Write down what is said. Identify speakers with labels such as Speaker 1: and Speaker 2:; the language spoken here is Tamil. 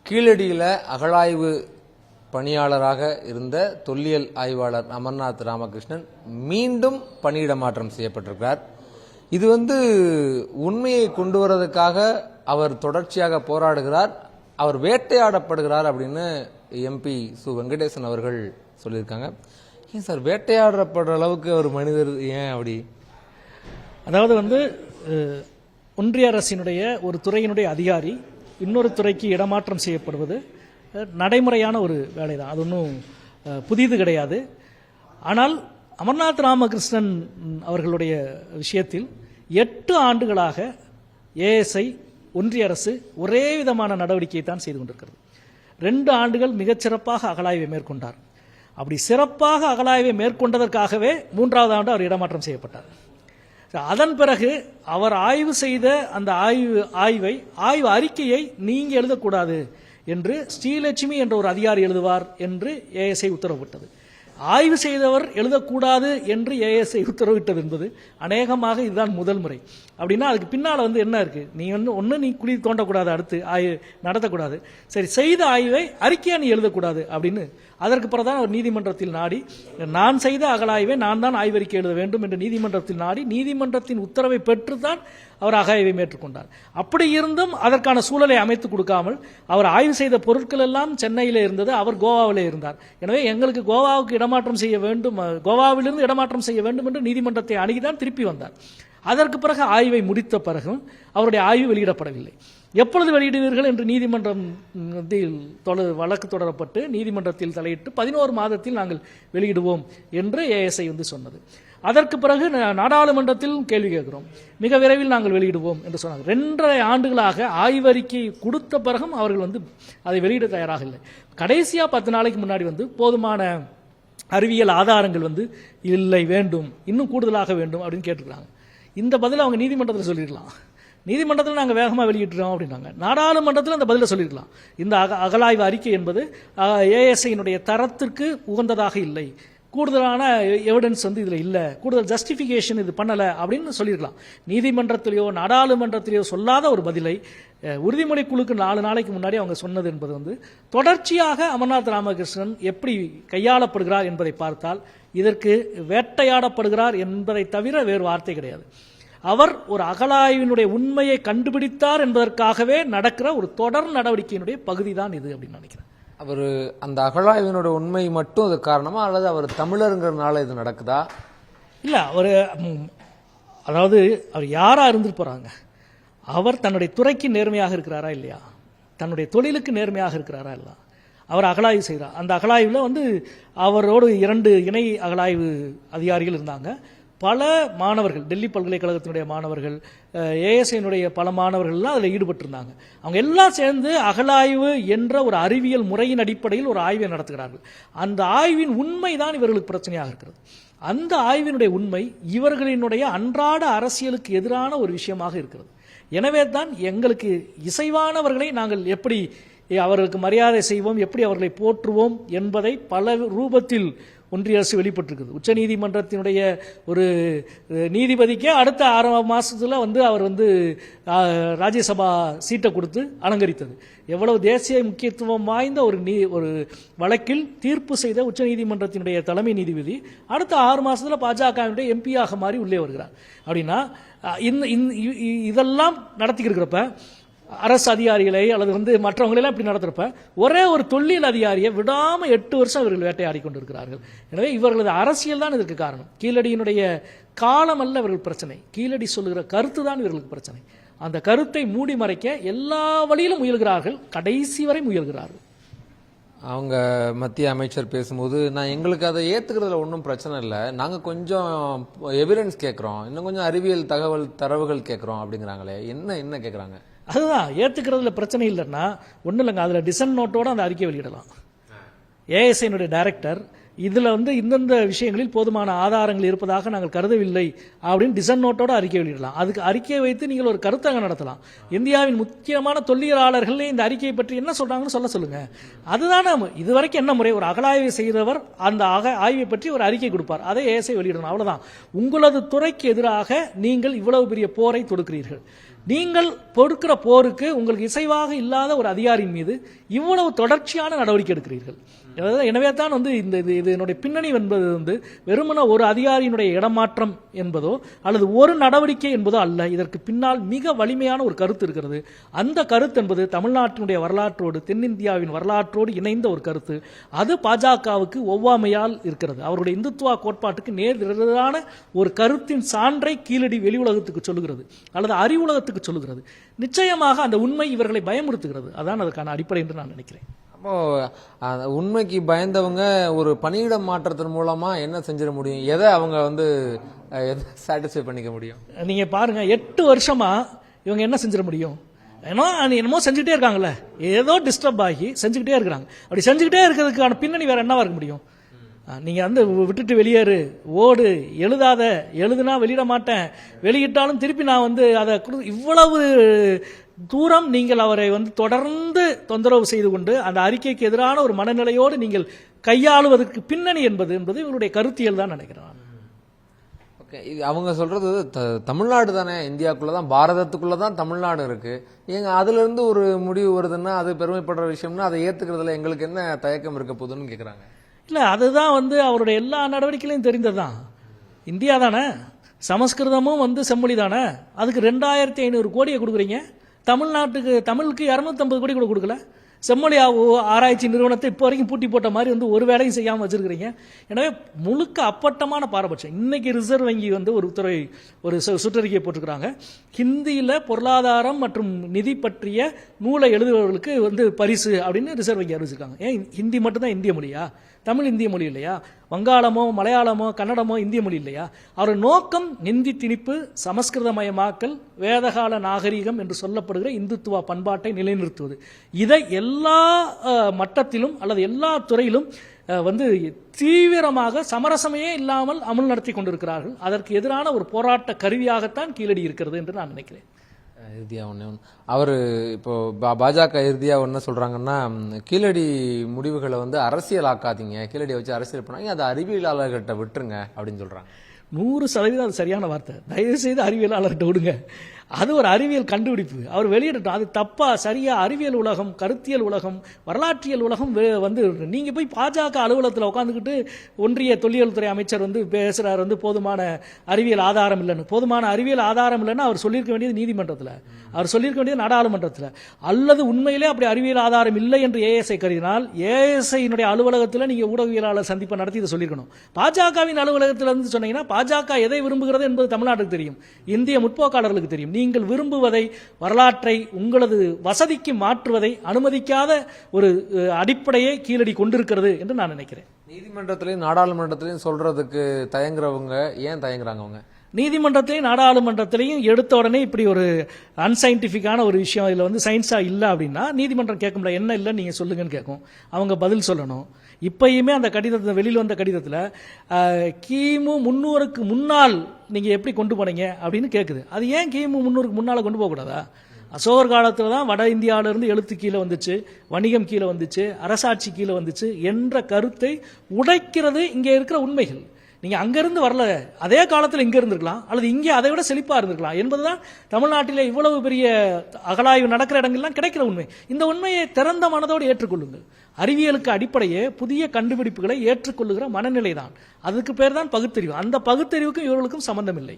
Speaker 1: கீழடியில் அகழாய்வு பணியாளராக இருந்த தொல்லியல் ஆய்வாளர் அமர்நாத் ராமகிருஷ்ணன் மீண்டும் பணியிட மாற்றம் செய்யப்பட்டிருக்கிறார். இது உண்மையை கொண்டு வரதுக்காக அவர் தொடர்ச்சியாக போராடுகிறார், அவர் வேட்டையாடப்படுகிறார் அப்படின்னு எம்பி சு வெங்கடேசன் அவர்கள் சொல்லியிருக்காங்க. ஏன் சார் வேட்டையாடப்படுற அளவுக்கு ஒரு மனிதர் ஏன் அப்படி?
Speaker 2: அதாவது ஒன்றிய அரசினுடைய ஒரு துறையினுடைய அதிகாரி இன்னொரு துறைக்கு இடமாற்றம் செய்யப்படுவது நடைமுறையான ஒரு வேலை தான், அது ஒன்றும் புதிது கிடையாது. ஆனால் அமர்நாத் ராமகிருஷ்ணன் அவர்களுடைய விஷயத்தில் 8 ஆண்டுகளாக ஏஎஸ்ஐ ஒன்றிய அரசு ஒரே விதமான நடவடிக்கையை தான் செய்து கொண்டிருக்கிறது. 2 ஆண்டுகள் மிகச்சிறப்பாக அகழாய்வை மேற்கொண்டார். அப்படி சிறப்பாக அகழாய்வை மேற்கொண்டதற்காகவே 3வது ஆண்டு அவர் இடமாற்றம் செய்யப்பட்டார். அதன் பிறகு அவர் ஆய்வு செய்த அந்த ஆய்வு அறிக்கையை நீங்க எழுதக்கூடாது என்று ஸ்ரீலட்சுமி என்ற ஒரு அதிகாரி எழுதுவார் என்று ஏஎஸ்ஐ உத்தரவிட்டது. ஆய்வு செய்தவர் எழுதக்கூடாது என்று ஏஎஸ்ஐ உத்தரவிட்டது என்பது அநேகமாக இதுதான் முதல் முறை. அப்படின்னா அதுக்கு பின்னால் என்ன இருக்கு? நீ குழி தோண்டக்கூடாது, அடுத்து நடத்தக்கூடாது, சரி செய்த ஆய்வை அறிக்கையா நீ எழுதக்கூடாது அப்படின்னு அதற்கு பிறகுதான் அவர் நீதிமன்றத்தில் நாடி நான் செய்த அகழாய்வை நான் தான் ஆய்வறிக்கை எழுத வேண்டும் என்று நீதிமன்றத்தில் நாடி நீதிமன்றத்தின் உத்தரவை பெற்றுத்தான் அவர் அகழாய்வை மேற்கொண்டார். அப்படி இருந்தும் அதற்கான சூழலை அமைத்துக் கொடுக்காமல் அவர் ஆய்வு செய்த பொருட்கள் எல்லாம் சென்னையில் இருந்தது, அவர் கோவாவிலே இருந்தார். எனவே எங்களுக்கு கோவாவுக்கு இடமாற்றம் செய்ய வேண்டும், கோவாவிலிருந்து இடமாற்றம் செய்ய வேண்டும் என்று நீதிமன்றத்தை அணுகிதான் திருப்பி வந்தார். அதற்கு பிறகு ஆய்வை முடித்த பிறகும் அவருடைய ஆய்வு வெளியிடப்படவில்லை. எப்பொழுது வெளியிடுவீர்கள் என்று நீதிமன்றத்தில் வழக்கு தொடரப்பட்டு நீதிமன்றத்தில் தலையிட்டு 11 மாதத்தில் நாங்கள் வெளியிடுவோம் என்று ஏஎஸ்ஐ சொன்னது. அதற்கு பிறகு நாடாளுமன்றத்தில் கேள்வி கேட்கிறோம், மிக விரைவில் நாங்கள் வெளியிடுவோம் என்று சொன்னாங்க. 2.5 ஆண்டுகளாக ஆய்வறிக்கை கொடுத்த பிறகும் அவர்கள் அதை வெளியிட தயாராக இல்லை. கடைசியா 10 நாளைக்கு முன்னாடி போதுமான அறிவியல் ஆதாரங்கள் இல்லை, வேண்டும், இன்னும் கூடுதலாக வேண்டும் அப்படின்னு கேட்டுக்கிறாங்க. இந்த பதில் அவங்க நீதிமன்றத்தில் சொல்லிடலாம். நீதிமன்றத்தில் நாங்கள் வேகமாக வெளியிட்டுறோம் அப்படின்னாங்க. நாடாளுமன்றத்தில் அந்த பதிலை சொல்லியிருக்கலாம். இந்த அகழாய்வு அறிக்கை என்பது ஏஎஸ்ஐயினுடைய தரத்திற்கு உகந்ததாக இல்லை, கூடுதலான எவிடன்ஸ் இதில் இல்லை, கூடுதல் ஜஸ்டிஃபிகேஷன் இது பண்ணலை அப்படின்னு சொல்லியிருக்கலாம். நீதிமன்றத்திலேயோ நாடாளுமன்றத்திலேயோ சொல்லாத ஒரு பதிலை உறுதிமொழி குழுக்கு 4 நாளைக்கு முன்னாடி அவங்க சொன்னது என்பது தொடர்ச்சியாக அமர்நாத் ராமகிருஷ்ணன் எப்படி கையாளப்படுகிறார் என்பதை பார்த்தால் இதற்கு வேட்டையாடப்படுகிறார் என்பதை தவிர வேறு வார்த்தை கிடையாது. அவர் ஒரு அகழாய்வினுடைய உண்மையை கண்டுபிடித்தார் என்பதற்காகவே நடக்கிற ஒரு தொடர் நடவடிக்கையினுடைய பகுதி தான் இது அப்படின்னு நினைக்கிறேன்.
Speaker 1: அவர் அந்த அகழாய்வினுடைய உண்மை மட்டும் அது காரணமா, அல்லது அவர் தமிழருங்கிறதுனால இது நடக்குதா?
Speaker 2: இல்ல, அவர் யாரா இருந்துட்டு போறாங்க, அவர் தன்னுடைய துறைக்கு நேர்மையாக இருக்கிறாரா இல்லையா, தன்னுடைய தொழிலுக்கு நேர்மையாக இருக்கிறாரா இல்ல, அவர் அகழாய்வு செய்கிறார். அந்த அகழாய்வில் அவரோடு 2 இணை அகழாய்வு அதிகாரிகள் இருந்தாங்க. பல மாணவர்கள், டெல்லி பல்கலைக்கழகத்தினுடைய மாணவர்கள், ஏஎஸ்ஐனுடைய பல மாணவர்கள்லாம் அதில் ஈடுபட்டிருந்தாங்க. அவங்க எல்லாம் சேர்ந்து அகழாய்வு என்ற ஒரு அறிவியல் முறையின் அடிப்படையில் ஒரு ஆய்வை நடத்துகிறார்கள். அந்த ஆய்வின் உண்மை தான் இவர்களுக்கு பிரச்சனையாக இருக்கிறது. அந்த ஆய்வினுடைய உண்மை இவர்களினுடைய அன்றாட அரசியலுக்கு எதிரான ஒரு விஷயமாக இருக்கிறது. எனவே தான் எங்களுக்கு இசைவானவர்களை நாங்கள் எப்படி அவர்களுக்கு மரியாதை செய்வோம், எப்படி அவர்களை போற்றுவோம் என்பதை பல ரூபத்தில் ஒன்றிய அரசு வெளிப்பட்டிருக்குது. உச்ச நீதிமன்றத்தினுடைய ஒரு நீதிபதிக்கே அடுத்த 6 மாசத்துல அவர் ராஜ்யசபா சீட்டை கொடுத்து அலங்கரித்தது. எவ்வளவு தேசிய முக்கியத்துவம் வாய்ந்த ஒரு வழக்கில் தீர்ப்பு செய்த உச்ச நீதிமன்றத்தினுடைய தலைமை நீதிபதி அடுத்த 6 மாசத்துல பாஜகவினுடைய எம்பியாக மாறி உள்ளே வருகிறார். அப்படின்னா இதெல்லாம் நடத்திக்கிறப்ப அரசு அதிகாரிகளை அல்லது மற்றவங்களெல்லாம் இப்படி நடத்துறப்ப ஒரே ஒரு தொல்லியல் அதிகாரியை விடாம 8 வருஷம் இவர்கள் வேட்டையாடி கொண்டிருக்கிறார்கள். எனவே இவர்களது அரசியல் தான் இதற்கு காரணம். கீழடியினுடைய காலம் அல்ல இவர்கள் பிரச்சனை, கீழடி சொல்லுகிற கருத்து தான் இவர்களுக்கு பிரச்சனை. அந்த கருத்தை மூடி மறைக்க எல்லா வழியிலும் முயல்கிறார்கள், கடைசி வரை முயல்கிறார்கள்.
Speaker 1: அவங்க மத்திய அமைச்சர் பேசும்போது நான் எங்களுக்கு அதை ஏத்துக்கிறதுல ஒன்றும் பிரச்சனை இல்லை, நாங்கள் கொஞ்சம் எவிடன்ஸ் கேட்குறோம், இன்னும் கொஞ்சம் அறிவியல் தரவுகள் கேட்குறோம் அப்படிங்கிறாங்களே, என்ன கேட்குறாங்க?
Speaker 2: அதுதான் ஏற்றுக்கிறதுல பிரச்சனை இல்லைன்னா ஒன்றும் இல்லைங்க, அதில் டிசன் நோட்டோட அந்த அறிக்கை வெளியிடலாம். ஏஎஸ்ஐனுடைய டைரக்டர் இதில் இந்தந்த விஷயங்களில் போதுமான ஆதாரங்கள் இருப்பதாக நாங்கள் கருதவில்லை அப்படின்னு டிசன் நோட்டோட அறிக்கை வெளியிடலாம். அதுக்கு அறிக்கையை வைத்து நீங்கள் ஒரு கருத்தரங்கம் நடத்தலாம். இந்தியாவின் முக்கியமான தொல்லியலாளர்களே இந்த அறிக்கையை பற்றி என்ன சொல்றாங்கன்னு சொல்லுங்க. அதுதான் இதுவரைக்கும் என்ன முறை, ஒரு அகழாய்வு செய்தவர் அந்த ஆய்வை பற்றி ஒரு அறிக்கை கொடுப்பார், அதை ஏஎஸ்ஐ வெளியிடணும், அவ்வளவுதான். உங்களது துறைக்கு எதிராக நீங்கள் இவ்வளவு பெரிய போரை தொடுக்கிறீர்கள். நீங்கள் பொறுக்கிற போருக்கு உங்களுக்கு இசைவாக இல்லாத ஒரு அதிகாரியின் மீது இவ்வளவு தொடர்ச்சியான நடவடிக்கை எடுக்கிறீர்கள். எனவே தான் வந்து இதனுடைய பின்னணி என்பது வந்து வெறுமன ஒரு அதிகாரியினுடைய இடமாற்றம் என்பதோ அல்லது ஒரு நடவடிக்கை என்பதோ அல்ல. இதற்கு பின்னால் மிக வலிமையான ஒரு கருத்து இருக்கிறது. அந்த கருத்து என்பது தமிழ்நாட்டினுடைய வரலாற்றோடு, தென்னிந்தியாவின் வரலாற்றோடு இணைந்த ஒரு கருத்து. அது பாஜகவுக்கு ஒவ்வாமையால் இருக்கிறது. அவருடைய இந்துத்துவா கோட்பாட்டுக்கு நேரெதிரான ஒரு கருத்தின் சான்றை கீழடி வெளி உலகத்துக்கு சொல்லுகிறது அல்லது அறிவுலகத்துக்கு சொல்லுகிறது. நிச்சயமாக அந்த உண்மை இவர்களை பயமுறுத்துகிறது. அதான் அதுக்கான அடிப்படை என்று நான் நினைக்கிறேன்.
Speaker 1: அப்போ உண்மைக்கு பயந்தவங்க ஒரு பணியிட மாற்றத்தின் மூலமா என்ன செஞ்சிட முடியும்? எதை அவங்க வந்து சாட்டிஸ்ஃபை பண்ணிக்க முடியும்?
Speaker 2: நீங்க பாருங்க, 8 வருஷமா இவங்க என்ன செஞ்சிட முடியும்? என்னமோ செஞ்சுக்கிட்டே இருக்காங்கல்ல, ஏதோ டிஸ்டர்ப் ஆகி செஞ்சுக்கிட்டே இருக்கிறாங்க. அப்படி செஞ்சுக்கிட்டே இருக்கிறதுக்கான பின்னணி வேற என்னவா இருக்க முடியும்? நீங்க வந்து விட்டுட்டு வெளியேறு, ஓடு, எழுதாத, எழுதுனா வெளியிட மாட்டேன், வெளியிட்டாலும் திருப்பி நான் வந்து அதை இவ்வளவு தூரம் நீங்கள் அவரை வந்து தொடர்ந்து தொந்தரவு செய்து கொண்டு அந்த அறிக்கைக்கு எதிரான ஒரு மனநிலையோடு நீங்கள் கையாளுவதற்கு பின்னணி என்பது இவருடைய கருத்தியல் தான் நினைக்கிறேன்.
Speaker 1: ஓகே, இது அவங்க சொல்றது தமிழ்நாடு தானே, இந்தியாவுக்குள்ளதான், பாரதத்துக்குள்ளதான் தமிழ்நாடு இருக்கு. ஏங்க அதுல இருந்து ஒரு முடிவு வருதுன்னா அது பெருமைப்படுற விஷயம்னா அதை ஏத்துக்கிறதுல எங்களுக்கு என்ன தயக்கம் இருக்க போகுதுன்னு கேக்குறாங்க.
Speaker 2: இல்ல, அதுதான் வந்து அவருடைய எல்லா நடவடிக்கைகளையும் தெரிந்ததுதான். இந்தியா தானே, சமஸ்கிருதமும் வந்து செம்மொழி தானே, அதுக்கு 2500 கோடியை கொடுக்குறீங்க. தமிழுக்கு 250 கோடி கூட கொடுக்கல. செம்மொழி ஆராய்ச்சி நிறுவனத்தை இப்போ வரைக்கும் பூட்டி போட்ட மாதிரி வந்து ஒரு வேலையும் செய்யாமல் வச்சிருக்கிறீங்க. எனவே முழுக்க அப்பட்டமான பாரபட்சம். இன்னைக்கு ரிசர்வ் வங்கி வந்து ஒரு சுற்றறிக்கை போட்டிருக்கிறாங்க. ஹிந்தியில் பொருளாதாரம் மற்றும் நிதி பற்றிய நூலை எழுதுபவர்களுக்கு வந்து பரிசு அப்படின்னு ரிசர்வ் வங்கி அறிவிச்சிருக்காங்க. ஏன் ஹிந்தி மட்டும்தான் இந்திய மொழியா? தமிழ் இந்திய மொழி இல்லையா? வங்காளமோ மலையாளமோ கன்னடமோ இந்திய மொழி இல்லையா? அவர் நோக்கம் இந்தி திணிப்பு, சமஸ்கிருதமயமாக்கல், வேதகால நாகரிகம் என்று சொல்லப்படுகிற இந்துத்துவ பண்பாட்டை நிலைநிறுத்துவது. இதை எல்லா மட்டத்திலும் அல்லது எல்லா துறையிலும் வந்து தீவிரமாக சமரசமே இல்லாமல் அமல் நடத்தி கொண்டிருக்கிறார்கள். அதற்கு எதிரான ஒரு போராட்ட கருவியாகத்தான் கீழடி இருக்கிறது என்று நான் நினைக்கிறேன்.
Speaker 1: இறுதியா ஒன்று அவர் இப்போ பாஜக இறுதியா என்ன சொல்றாங்கன்னா, கீழடி முடிவுகளை வந்து அரசியல் ஆக்காதீங்க, கீழடியை வச்சு அரசியல் பண்ணாங்க, அது அறிவியலாளர்கிட்ட விட்டுருங்க அப்படின்னு சொல்றாங்க.
Speaker 2: 100% அது சரியான வார்த்தை. தயவு செய்து அறிவியலாளர்கிட்ட விடுங்க. அது ஒரு அறிவியல் கண்டுபிடிப்பு, அவர் வெளியிடட்டும். அது தப்பா சரியா? அறிவியல் உலகம், கருத்தியல் உலகம், வரலாற்றியல் உலகம் வந்து நீங்க போய் பாஜக அலுவலகத்தில் உட்காந்துக்கிட்டு ஒன்றிய தொல்லியல் துறை அமைச்சர் வந்து பேசுறாரு வந்து போதுமான அறிவியல் ஆதாரம் இல்லைன்னு. போதுமான அறிவியல் ஆதாரம் இல்லைன்னு அவர் சொல்லியிருக்க வேண்டியது நீதிமன்றத்தில், அவர் சொல்லியிருக்க வேண்டியது நாடாளுமன்றத்தில். அல்லது உண்மையிலே அப்படி அறிவியல் ஆதாரம் இல்லை என்று ஏஎஸ்ஐ கருதினால் ஏஎஸ்ஐனுடைய அலுவலகத்தில் நீங்க ஊடகவியலாளர் சந்திப்பை நடத்தி இதை சொல்லியிருக்கணும். பாஜகவின் அலுவலகத்தில் இருந்து சொன்னீங்கன்னா பாஜக எதை விரும்புகிறது என்பது தமிழ்நாட்டுக்கு தெரியும், இந்திய முற்போக்காளர்களுக்கு தெரியும். நீங்கள் விரும்புவதை, வரலாற்றை உங்களது வசதிக்கு மாற்றுவதை அனுமதிக்காத ஒரு அடிப்படையை கீழடி கொண்டிருக்கிறது என்று நான் நினைக்கிறேன்.
Speaker 1: நீதிமன்றத்திலையும் நாடாளுமன்றத்திலையும் சொல்றதுக்கு தயங்குறவங்க ஏன் தயங்குறாங்க? அவங்க
Speaker 2: நீதிமன்றத்திலையும் நாடாளுமன்றத்திலையும் எடுத்த உடனே இப்படி ஒரு அன்சைன்டிஃபிக்கான ஒரு விஷயம் இதில் வந்து சயின்ஸா இல்லை அப்படின்னா நீதிமன்றம் கேட்க முடியாது. என்ன இல்லைன்னு நீங்க சொல்லுங்கன்னு கேட்கும், அவங்க பதில் சொல்லணும். இப்பயுமே அந்த கடிதத்தில், வெளியில் வந்த கடிதத்தில் கிமு 300க்கு முன்னால் நீங்க எப்படி கொண்டு போனீங்க அப்படின்னு கேட்குது. அது ஏன் கிமு 300க்கு முன்னால் கொண்டு போகக்கூடாதா? அசோகர் காலத்தில் தான் வட இந்தியாவிலிருந்து எழுத்து கீழே வந்துச்சு, வணிகம் கீழே வந்துச்சு, அரசாட்சி கீழே வந்துச்சு என்ற கருத்தை உடைக்கிறது இங்கே இருக்கிற உண்மைகள். நீங்க அங்கிருந்து வரல, அதே காலத்தில் இங்க இருந்திருக்கலாம், அல்லது இங்கே அதை விட செழிப்பா இருந்திருக்கலாம் என்பதுதான் தமிழ்நாட்டிலே இவ்வளவு பெரிய அகழாய்வு நடக்கிற இடங்கள்லாம் கிடைக்கிற உண்மை. இந்த உண்மையை திறந்த மனதோடு ஏற்றுக்கொள்ளுங்கள். அறிவியலுக்கு அடிப்படையே புதிய கண்டுபிடிப்புகளை ஏற்றுக்கொள்ளுகிற மனநிலை தான், அதுக்கு பேர் தான் பகுத்தறிவு. அந்த பகுத்தறிவுக்கும் இவர்களுக்கும் சம்பந்தம் இல்லை.